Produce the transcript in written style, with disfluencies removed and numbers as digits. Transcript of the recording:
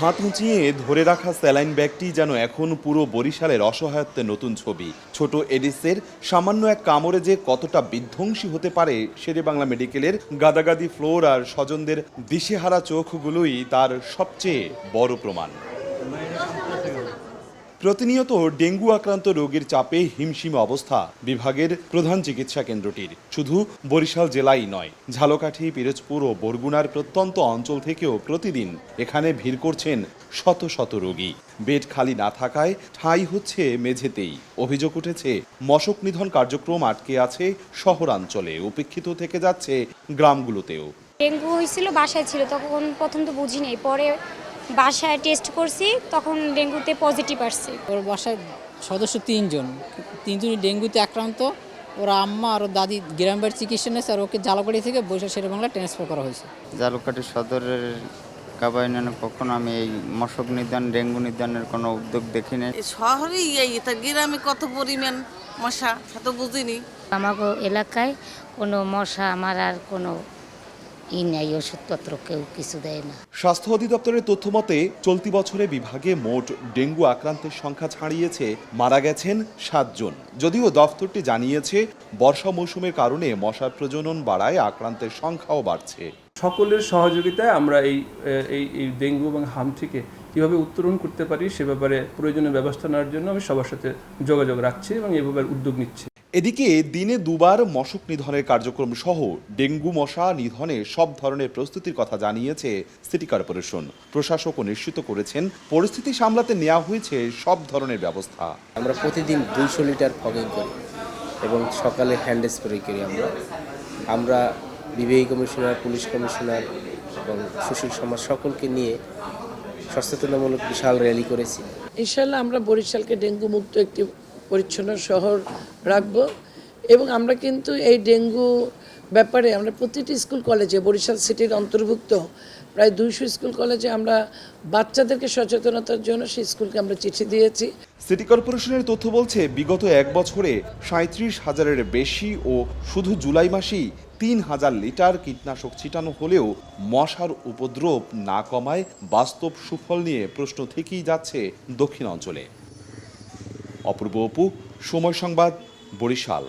হাত উঁচিয়ে ধরে রাখা স্যালাইন ব্যাগটি যেন এখন পুরো বরিশালের অসহায়ত্বের নতুন ছবি। ছোট এডিসের সামান্য এক কামড়ে যে কতটা বিধ্বংসী হতে পারে শেরেবাংলা মেডিকেলের গাদাগাদি ফ্লোর আর স্বজনদের দিশেহারা চোখগুলোই তার সবচেয়ে বড় প্রমাণ। প্রতিনিয়ত ডেঙ্গু আক্রান্ত রোগীর চাপে হিমশিম অবস্থা বিভাগের প্রধান চিকিৎসা কেন্দ্রটির। শুধু বরিশাল জেলাই নয়, ঝালকাঠি, পিরোজপুর ও বরগুনার প্রত্যন্ত অঞ্চল থেকেও প্রতিদিন এখানে ভিড় করছেন শত শত রোগী। বেড খালি না থাকায় ঠাঁই হচ্ছে মেঝেতেই। অভিযোগ উঠেছে মশক নিধন কার্যক্রম আটকে আছে শহরাঞ্চলে, উপেক্ষিত থেকে যাচ্ছে গ্রামগুলোতেও। ডেঙ্গু হয়েছিল, বাসায় ছিল, তখন প্রথম তো বুঝি নাই, পরে বাসায় টেস্ট করছি, তখন ডেঙ্গুতে পজিটিভ আসছে। ওর বাসায় সদস্য তিনজনই ডেঙ্গুতে আক্রান্ত। ওরা আম্মা আর ওর দাদি গ্রাম বাড়ির চিকিৎসা নিয়েছে, আর ওকে ঝালকাঠি থেকে বরিশাল শেরেবাংলা ট্রান্সফার করা হয়েছে। ঝালকাঠি সদরের কাবা ইউনিয়নে কখনো আমি এই মশক নিধন, ডেঙ্গু নিধনের কোনো উদ্যোগ দেখিনি। শহরেই এটা গ্রামে কত পরিমাণ মশা তো বুঝিনি। আমাকে এলাকায় কোনো মশা আমার আর কোনো নাই, ওষুধপত্র কেউ কিছু দেয় না। স্বাস্থ্য অধিদপ্তরের তথ্য মতে চলতি বছরে বিভাগে মোট ডেঙ্গু আক্রান্তের সংখ্যা ছাড়িয়েছে, মারা গেছেন 7 জন। যদিও দফতরটি জানিয়েছে বর্ষা মৌসুমের কারণে মশার প্রজনন বাড়ায় আক্রান্তের সংখ্যাও বাড়ছে। সকলের সহযোগিতায় আমরা এই ডেঙ্গু এবং হাম থেকে কীভাবে উত্তরণ করতে পারি সে ব্যাপারে প্রয়োজনীয় ব্যবস্থা নেওয়ার জন্য আমি সবার সাথে যোগাযোগ রাখছি এবং এই ব্যাপারে উদ্যোগ নিচ্ছি। এদিকে দিনে 2 বার মশক নিধনের কার্যক্রম সহ ডেঙ্গু মশা নিধনে সব ধরনের প্রস্তুতির কথা জানিয়েছে সিটি কর্পোরেশন। প্রশাসকও নিশ্চিত করেছেন পরিস্থিতি সামলাতে নেওয়া হয়েছে সব ধরনের ব্যবস্থা। আমরা প্রতিদিন 200 লিটার ফগিং করি এবং সকালে হ্যান্ড স্প্রে করি। আমরা বিভাগীয় কমিশনার, পুলিশ কমিশনার এবং সুশীল সমাজ সকলকে নিয়ে সচেতনামূলক বিশাল র্যালি করেছি। ইনশাআল্লাহ আমরা বরিশালকে ডেঙ্গু মুক্ত একটি পরিচ্ছন্ন শহর রাখব এবং আমরা কিন্তু এই ডেঙ্গু ব্যাপারে আমরা প্রতিটি স্কুল কলেজে, বরিশাল সিটির অন্তর্ভুক্ত প্রায় 200 স্কুল কলেজে আমরা বাচ্চাদেরকে সচেতনতার জন্য সেই স্কুলকে আমরা চিঠি দিয়েছি। সিটি কর্পোরেশনের তথ্য বলছে বিগত 1 বছরে 37,000-এর বেশি ও শুধু জুলাই মাসেই 3,000 লিটার কীটনাশক ছিটানো হলেও মশার উপদ্রব না কমায় বাস্তব সুফল নিয়ে প্রশ্ন থেকেই যাচ্ছে দক্ষিণ অঞ্চলে। অপূর্ব অপু, সময় সংবাদ, বরিশাল।